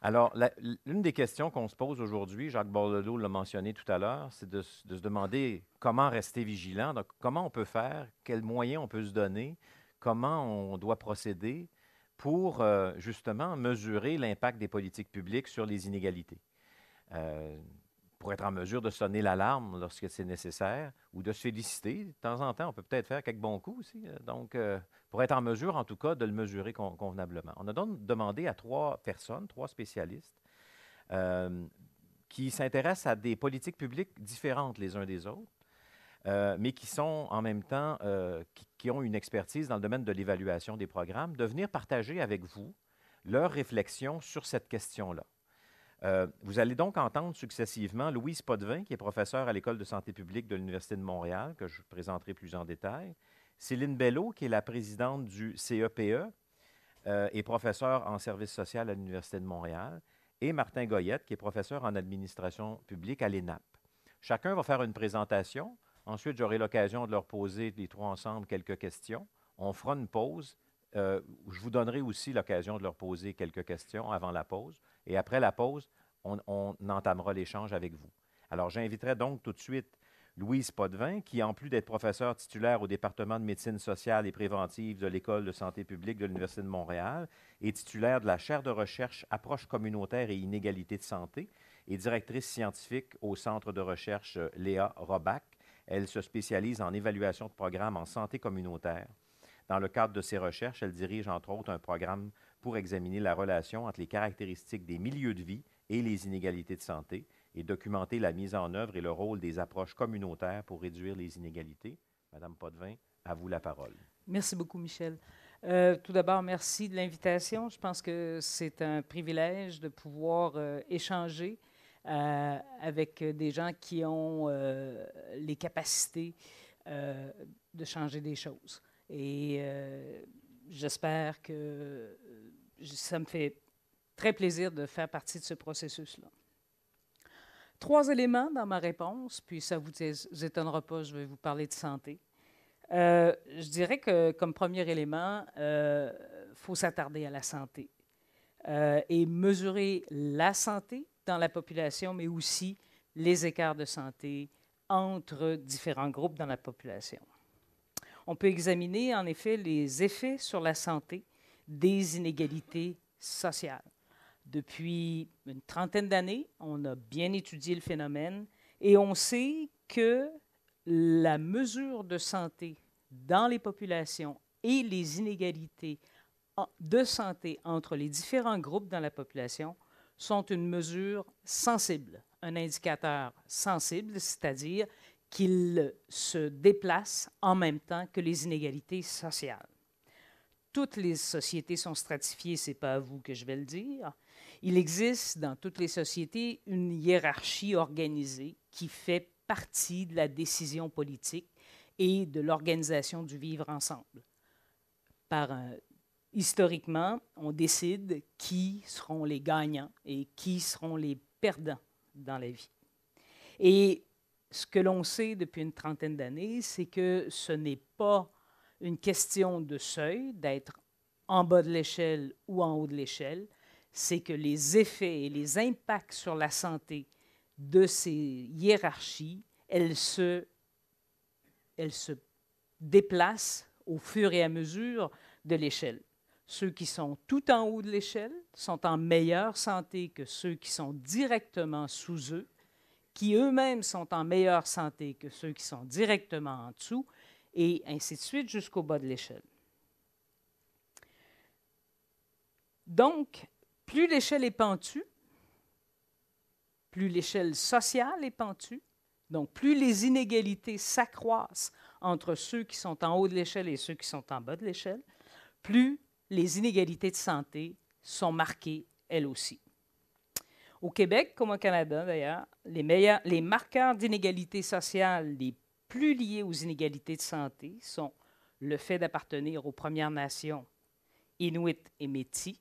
Alors, l'une des questions qu'on se pose aujourd'hui, Jacques Bordelot l'a mentionné tout à l'heure, c'est de se demander comment rester vigilant. Donc, comment on peut faire, quels moyens on peut se donner, comment on doit procéder pour justement mesurer l'impact des politiques publiques sur les inégalités. Euh, pour être en mesure de sonner l'alarme lorsque c'est nécessaire ou de se féliciter. De temps en temps, on peut peut-être faire quelques bons coups aussi. Donc, pour être en mesure, en tout cas, de le mesurer convenablement. On a donc demandé à 3 personnes, 3 spécialistes, euh, qui s'intéressent à des politiques publiques différentes les uns des autres, mais qui sont en même temps, qui ont une expertise dans le domaine de l'évaluation des programmes, de venir partager avec vous leurs réflexions sur cette question-là. Vous allez donc entendre successivement Louise Potvin, qui est professeure à l'École de santé publique de l'Université de Montréal, que je présenterai plus en détail, Céline Bello, qui est la présidente du CEPE et professeure en service social à l'Université de Montréal, et Martin Goyette, qui est professeur en administration publique à l'ENAP. Chacun va faire une présentation. Ensuite, j'aurai l'occasion de leur poser, les 3 ensemble, quelques questions. On fera une pause. Je vous donnerai aussi l'occasion de leur poser quelques questions avant la pause. Et après la pause, on entamera l'échange avec vous. Alors, j'inviterai donc tout de suite Louise Potvin, qui, en plus d'être professeure titulaire au département de médecine sociale et préventive de l'École de santé publique de l'Université de Montréal, est titulaire de la chaire de recherche Approche communautaire et inégalité de santé et directrice scientifique au centre de recherche Léa Robach. Elle se spécialise en évaluation de programmes en santé communautaire. Dans le cadre de ses recherches, elle dirige entre autres un programme pour examiner la relation entre les caractéristiques des milieux de vie et les inégalités de santé et documenter la mise en œuvre et le rôle des approches communautaires pour réduire les inégalités. Madame Potvin, à vous la parole. Merci beaucoup, Michel. Tout d'abord, merci de l'invitation. Je pense que c'est un privilège de pouvoir échanger avec des gens qui ont les capacités de changer des choses. Et j'espère que ça me fait très plaisir de faire partie de ce processus-là. 3 éléments dans ma réponse, puis ça ne vous étonnera pas, je vais vous parler de santé. Je dirais que comme premier élément, il faut s'attarder à la santé et mesurer la santé dans la population, mais aussi les écarts de santé entre différents groupes dans la population. On peut examiner en effet les effets sur la santé des inégalités sociales. Depuis une trentaine d'années, on a bien étudié le phénomène et on sait que la mesure de santé dans les populations et les inégalités de santé entre les différents groupes dans la population sont une mesure sensible, un indicateur sensible, c'est-à-dire qu'il se déplace en même temps que les inégalités sociales. Toutes les sociétés sont stratifiées, ce n'est pas à vous que je vais le dire. Il existe dans toutes les sociétés une hiérarchie organisée qui fait partie de la décision politique et de l'organisation du vivre ensemble. Historiquement, on décide qui seront les gagnants et qui seront les perdants dans la vie. Et ce que l'on sait depuis une trentaine d'années, c'est que ce n'est pas une question de seuil, d'être en bas de l'échelle ou en haut de l'échelle, c'est que les effets et les impacts sur la santé de ces hiérarchies, elles se déplacent au fur et à mesure de l'échelle. Ceux qui sont tout en haut de l'échelle sont en meilleure santé que ceux qui sont directement sous eux, qui eux-mêmes sont en meilleure santé que ceux qui sont directement en dessous, et ainsi de suite jusqu'au bas de l'échelle. Donc, plus l'échelle est pentue, plus l'échelle sociale est pentue, donc plus les inégalités s'accroissent entre ceux qui sont en haut de l'échelle et ceux qui sont en bas de l'échelle, plus les inégalités de santé sont marquées, elles aussi. Au Québec, comme au Canada d'ailleurs, les marqueurs d'inégalité sociale les plus liés aux inégalités de santé sont le fait d'appartenir aux Premières Nations, Inuit et Métis,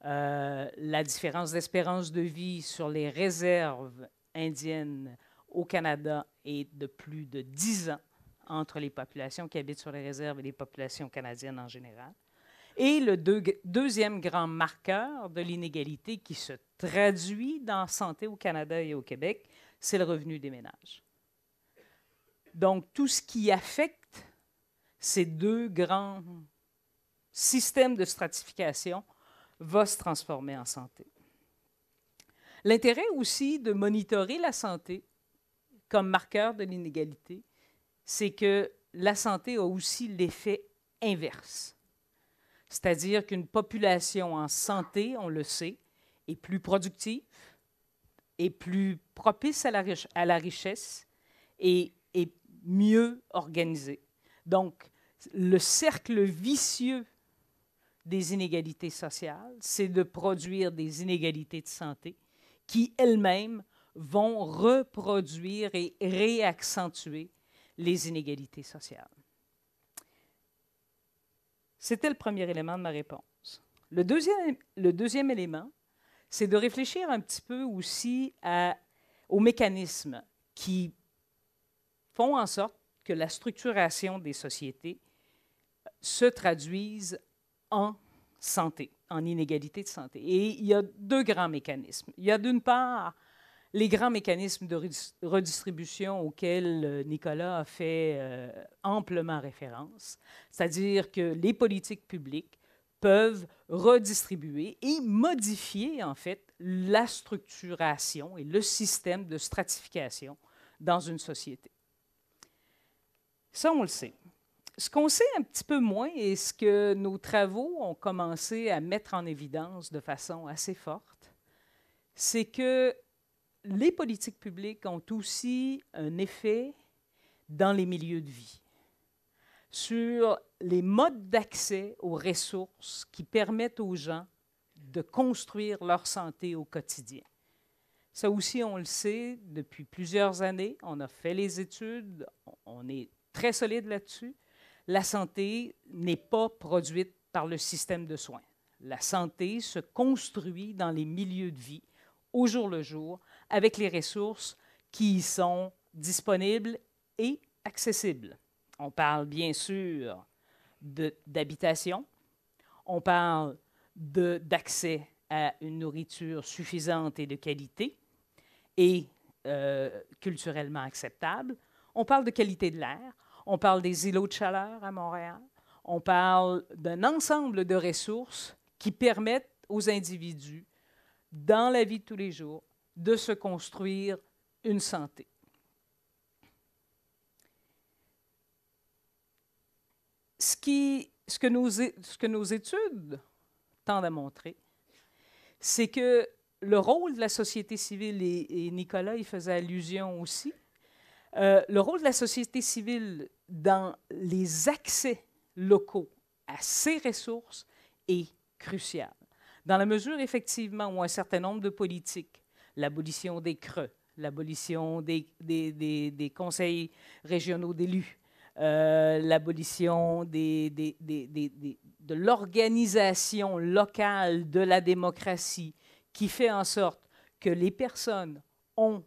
la différence d'espérance de vie sur les réserves indiennes au Canada est de plus de 10 ans entre les populations qui habitent sur les réserves et les populations canadiennes en général. Et le deuxième grand marqueur de l'inégalité qui se traduit dans la santé au Canada et au Québec, c'est le revenu des ménages. Donc, tout ce qui affecte ces deux grands systèmes de stratification va se transformer en santé. L'intérêt aussi de monitorer la santé comme marqueur de l'inégalité, c'est que la santé a aussi l'effet inverse. C'est-à-dire qu'une population en santé, on le sait, est plus productive, est plus propice à la richesse et est mieux organisée. Donc, le cercle vicieux des inégalités sociales, c'est de produire des inégalités de santé qui, elles-mêmes, vont reproduire et réaccentuer les inégalités sociales. C'était le premier élément de ma réponse. Le deuxième élément, c'est de réfléchir un petit peu aussi aux mécanismes qui font en sorte que la structuration des sociétés se traduise en santé, en inégalité de santé. Et il y a deux grands mécanismes. Il y a d'une part les grands mécanismes de redistribution auxquels Nicolas a fait amplement référence, c'est-à-dire que les politiques publiques peuvent redistribuer et modifier, en fait, la structuration et le système de stratification dans une société. Ça, on le sait. Ce qu'on sait un petit peu moins et ce que nos travaux ont commencé à mettre en évidence de façon assez forte, c'est que les politiques publiques ont aussi un effet dans les milieux de vie, sur les modes d'accès aux ressources qui permettent aux gens de construire leur santé au quotidien. Ça aussi, on le sait depuis plusieurs années. On a fait les études, on est très solide là-dessus. La santé n'est pas produite par le système de soins. La santé se construit dans les milieux de vie, au jour le jour, avec les ressources qui y sont disponibles et accessibles. On parle bien sûr d'habitation, on parle d'accès à une nourriture suffisante et de qualité et culturellement acceptable. On parle de qualité de l'air, on parle des îlots de chaleur à Montréal, on parle d'un ensemble de ressources qui permettent aux individus, dans la vie de tous les jours, de se construire une santé. Ce que nos études tendent à montrer, c'est que le rôle de la société civile, et Nicolas y faisait allusion aussi, le rôle de la société civile dans les accès locaux à ces ressources est crucial. Dans la mesure, effectivement, où un certain nombre de politiques, l'abolition des creux, l'abolition des conseils régionaux d'élus, l'abolition de l'organisation locale de la démocratie, qui fait en sorte que les personnes ont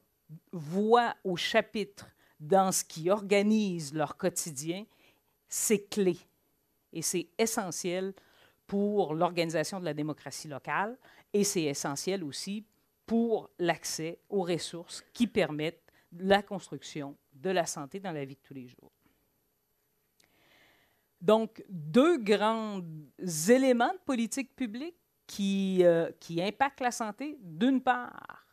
voix au chapitre dans ce qui organise leur quotidien, c'est clé et c'est essentiel pour l'organisation de la démocratie locale et c'est essentiel aussi pour l'accès aux ressources qui permettent la construction de la santé dans la vie de tous les jours. Donc, deux grands éléments de politique publique qui impactent la santé. D'une part,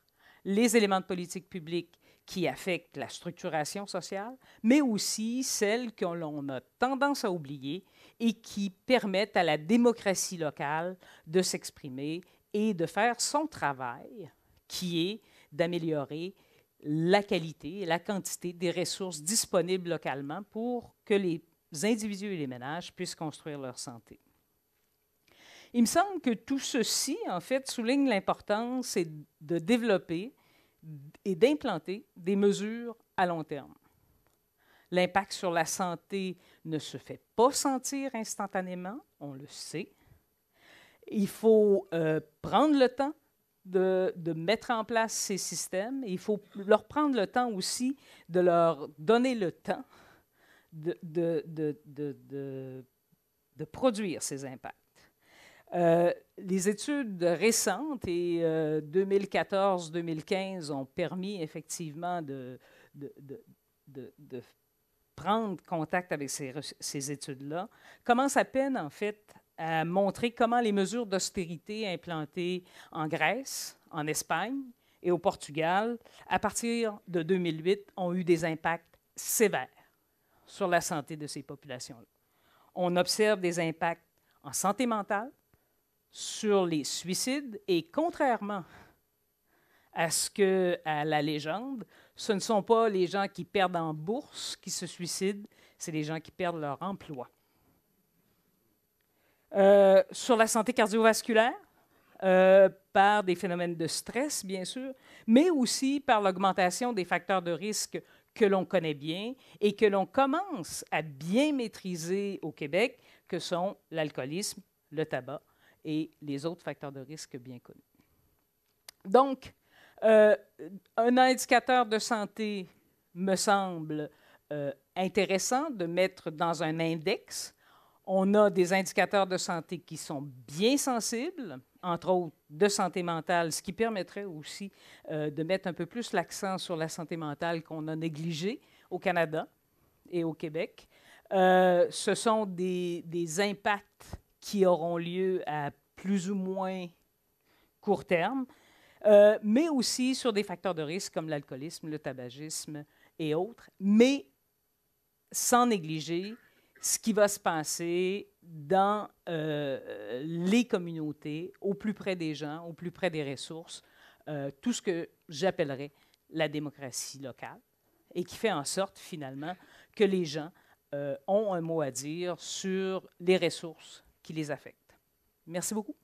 les éléments de politique publique qui affectent la structuration sociale, mais aussi celles que l'on a tendance à oublier et qui permettent à la démocratie locale de s'exprimer et de faire son travail, qui est d'améliorer la qualité et la quantité des ressources disponibles localement pour que les individus et les ménages puissent construire leur santé. Il me semble que tout ceci, en fait, souligne l'importance de développer et d'implanter des mesures à long terme. L'impact sur la santé ne se fait pas sentir instantanément, on le sait. Il faut prendre le temps de mettre en place ces systèmes. Il faut leur prendre le temps aussi de leur donner le temps de produire ces impacts. Les études récentes et 2014-2015 ont permis effectivement de prendre contact avec ces études-là, commencent à peine, en fait, à montrer comment les mesures d'austérité implantées en Grèce, en Espagne et au Portugal, à partir de 2008, ont eu des impacts sévères sur la santé de ces populations-là. On observe des impacts en santé mentale, sur les suicides, et contrairement à la légende, ce ne sont pas les gens qui perdent en bourse qui se suicident, c'est les gens qui perdent leur emploi. Sur la santé cardiovasculaire, par des phénomènes de stress, bien sûr, mais aussi par l'augmentation des facteurs de risque que l'on connaît bien et que l'on commence à bien maîtriser au Québec, que sont l'alcoolisme, le tabac et les autres facteurs de risque bien connus. Donc, un indicateur de santé me semble intéressant de mettre dans un index. On a des indicateurs de santé qui sont bien sensibles, entre autres de santé mentale, ce qui permettrait aussi de mettre un peu plus l'accent sur la santé mentale qu'on a négligée au Canada et au Québec. Ce sont des impacts qui auront lieu à plus ou moins court terme, mais aussi sur des facteurs de risque comme l'alcoolisme, le tabagisme et autres, mais sans négliger ce qui va se passer dans les communautés, au plus près des gens, au plus près des ressources, tout ce que j'appellerais la démocratie locale, et qui fait en sorte, finalement, que les gens ont un mot à dire sur les ressources qui les affectent. Merci beaucoup.